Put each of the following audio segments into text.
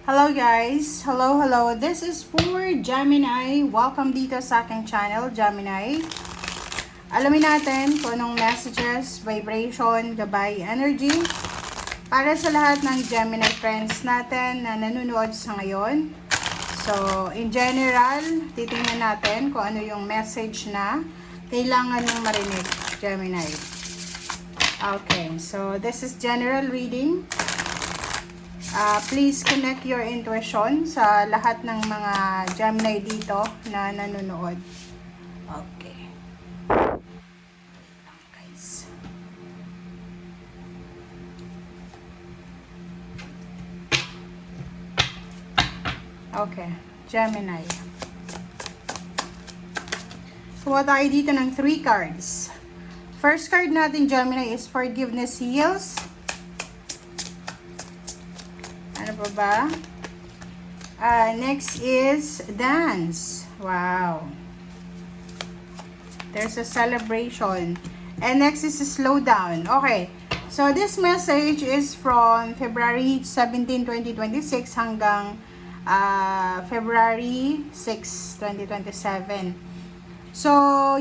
Hello guys! Hello! This is for Gemini. Welcome dito sa aking channel, Gemini. Alamin natin kung anong messages, vibration, gabay, energy para sa lahat ng Gemini friends natin na nanonood sa ngayon. So, in general, titingnan natin kung ano yung message na kailangan mong marinig, Gemini. Okay, so this is general reading. Please connect your intuition sa lahat ng mga Gemini dito na nanonood. Okay. Guys. Okay, Gemini. Kuha tayo dito ng 3 cards. First card natin, Gemini, is Forgiveness Heals. Ano pa ba? Next is Dance. Wow. There's a celebration. And next is Slow Down. Okay. So, this message is from February 17, 2026 hanggang February 6, 2027. So,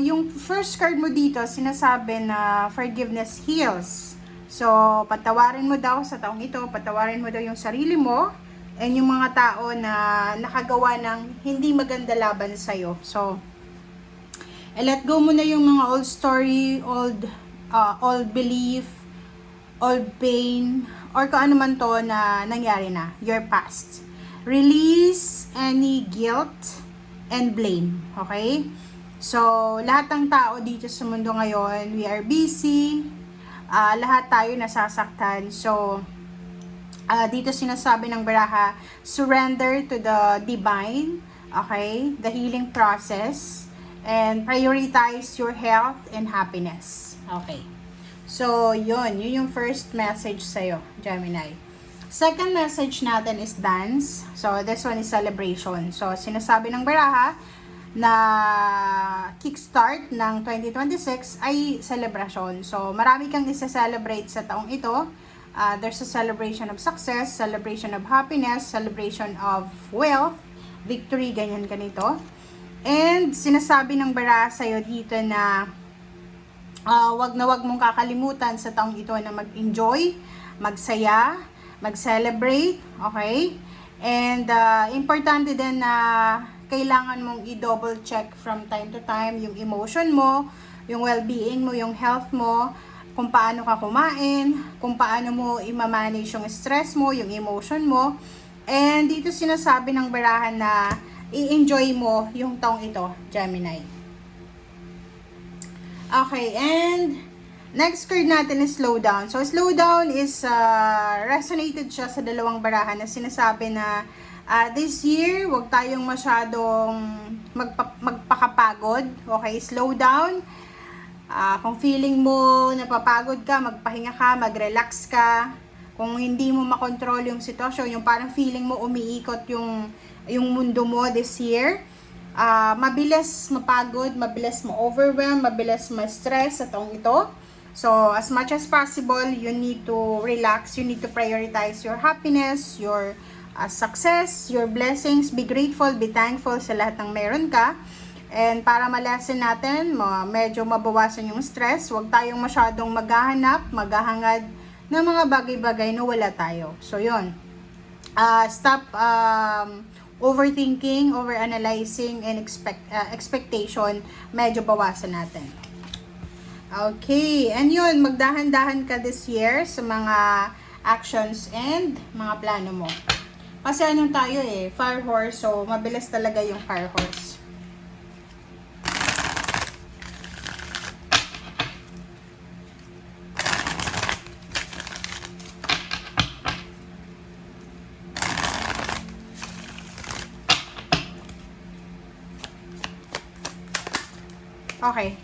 yung first card mo dito, sinasabi na Forgiveness Heals. So, patawarin mo daw sa taong ito, patawarin mo daw yung sarili mo and yung mga tao na nakagawa ng hindi maganda laban sa'yo. So, let go mo na yung mga old story, old belief, old pain, or kung ano man to na nangyari na, your past. Release any guilt and blame, okay? So, lahat ng tao dito sa mundo ngayon, we are busy, lahat tayo nasasaktan. So, dito sinasabi ng baraha, surrender to the divine, okay? The healing process, and prioritize your health and happiness. Okay. So, yun yung first message sa'yo, Gemini. Second message natin is Dance. So, this one is celebration. So, sinasabi ng baraha na kickstart ng 2026 ay celebration. So, marami kang isa-celebrate sa taong ito. There's a celebration of success, celebration of happiness, celebration of wealth, victory, ganyan ganito. And sinasabi ng bara sa'yo dito na wag mong kakalimutan sa taong ito na mag-enjoy, magsaya, mag-celebrate, okay? And importante din na kailangan mong i-double check from time to time yung emotion mo, yung well-being mo, yung health mo, kung paano ka kumain, kung paano mo i-manage yung stress mo, yung emotion mo. And dito sinasabi ng barahan na i-enjoy mo yung taong ito, Gemini. Okay, and next card natin is Slow Down. So, Slow Down is resonated siya sa dalawang barahan na sinasabi na this year, huwag tayong masyadong magpakapagod. Okay, slow down. Kung feeling mo napapagod ka, magpahinga ka, mag-relax ka. Kung hindi mo makontrol yung sitwasyon, yung parang feeling mo umiikot yung mundo mo this year, mabilis mapagod, mabilis ma-overwhelm, mabilis ma-stress sa taong ito. So, as much as possible, you need to relax, you need to prioritize your happiness, your success, your blessings, be grateful, be thankful sa lahat ng meron ka. And para malasin natin, medyo mabawasan yung stress, huwag tayong masyadong maghahangad ng mga bagay-bagay na wala tayo. So, yun. Stop overthinking, overanalyzing, and expectation, medyo bawasan natin. Okay, and yun, magdahan-dahan ka this year sa mga actions and mga plano mo. Kasi anong tayo fire horse, so mabilis talaga yung fire horse. Okay.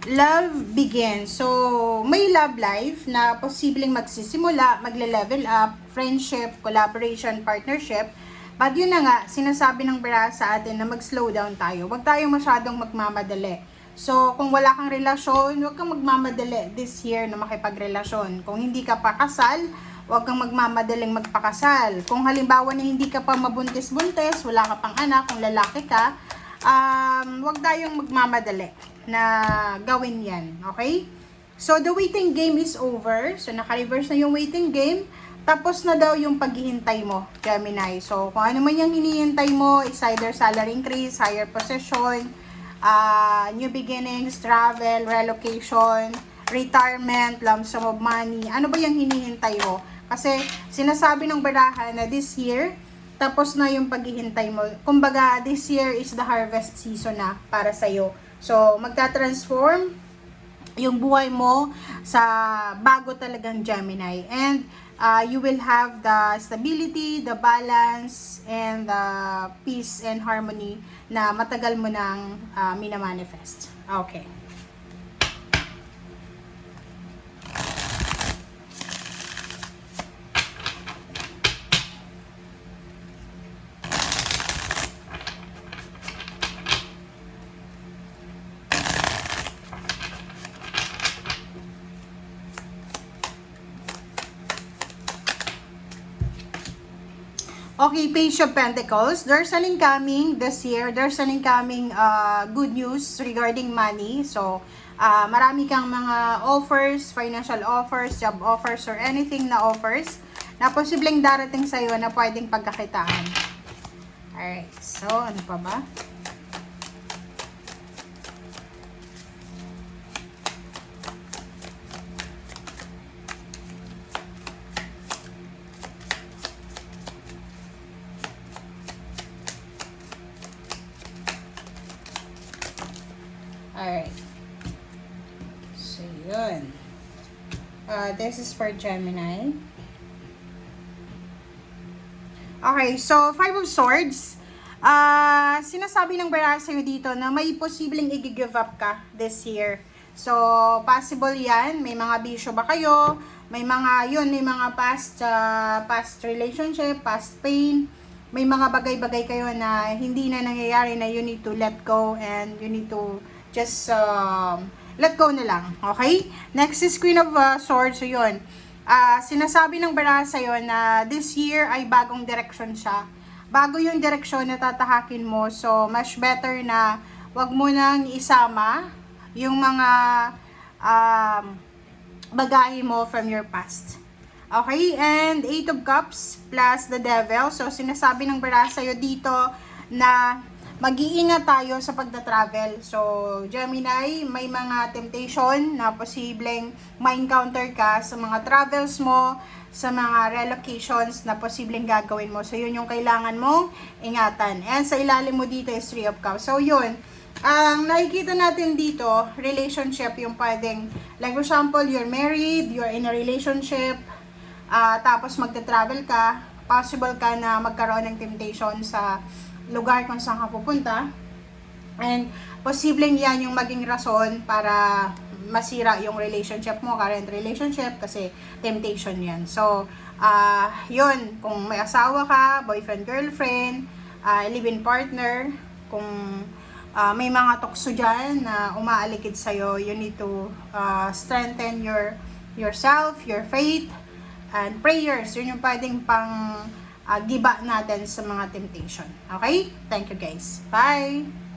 Love begins. So, may love life na posibleng magsisimula, magle-level up, friendship, collaboration, partnership. But yun na nga, sinasabi ng bara sa atin na mag-slow down tayo. Huwag tayong masyadong magmamadali. So, kung wala kang relasyon, huwag kang magmamadali this year na makipagrelasyon. Kung hindi ka pa kasal, huwag kang magmamadaling magpakasal. Kung halimbawa na hindi ka pa mabuntis-buntis, wala ka pang anak, kung lalaki ka, huwag tayong magmamadali na gawin yan. Okay? So, the waiting game is over. So, naka-reverse na yung waiting game. Tapos na daw yung paghihintay mo, Gemini. So, kung ano man yung hinihintay mo, it's either salary increase, higher position, new beginnings, travel, relocation, retirement, lump sum of money. Ano ba yung hinihintay mo? Kasi, sinasabi ng barahan na this year, tapos na yung paghihintay mo. Kumbaga, this year is the harvest season na para sa'yo. So, magta-transform yung buhay mo sa bago talagang Gemini. And you will have the stability, the balance, and the peace and harmony na matagal mo nang minamanifest. Okay. Okay, Page of Pentacles. There's an incoming this year. There's an incoming good news regarding money. So, marami kang mga offers, financial offers, job offers, or anything na offers na posibleng darating sa'yo na pwedeng pagkakitaan. Alright, so ano pa ba? Alright. So, yun. This is for Gemini. Okay, so, Five of Swords. Sinasabi ng Baraha sa'yo dito na may posibleng i-give up ka this year. So, possible yan. May mga bisyo ba kayo? May mga, may mga past relationship, past pain. May mga bagay-bagay kayo na hindi na nangyayari na you need to let go and you need to just let go na lang. Okay? Next is Queen of Swords. So, yun. Sinasabi ng Baraha sa'yo na this year ay bagong direksyon siya. Bago yung direksyon na tatahakin mo. So, much better na wag mo nang isama yung mga bagahe mo from your past. Okay? And 8 of Cups plus the Devil. So, sinasabi ng Baraha sa'yo dito na mag-iingat tayo sa pagta-travel. So, Gemini, may mga temptation na posibleng ma-encounter ka sa mga travels mo, sa mga relocations na posibleng gagawin mo. So, yun yung kailangan mong ingatan. And sa ilalim mo dito is 3 of Cups. So, yun. Ang nakikita natin dito, relationship yung pwedeng, like for example, you're married, you're in a relationship, tapos magta-travel ka, possible ka na magkaroon ng temptation sa lugar kung saan ka pupunta. And posibleng yan yung maging rason para masira yung relationship mo, current relationship, kasi temptation yan. So, yun, kung may asawa ka, boyfriend, girlfriend, live-in partner, kung may mga tukso dyan na umaalikid sa'yo, you need to strengthen yourself, your faith, and prayers. Yun yung pwedeng pang giba natin sa mga temptation. Okay? Thank you guys. Bye!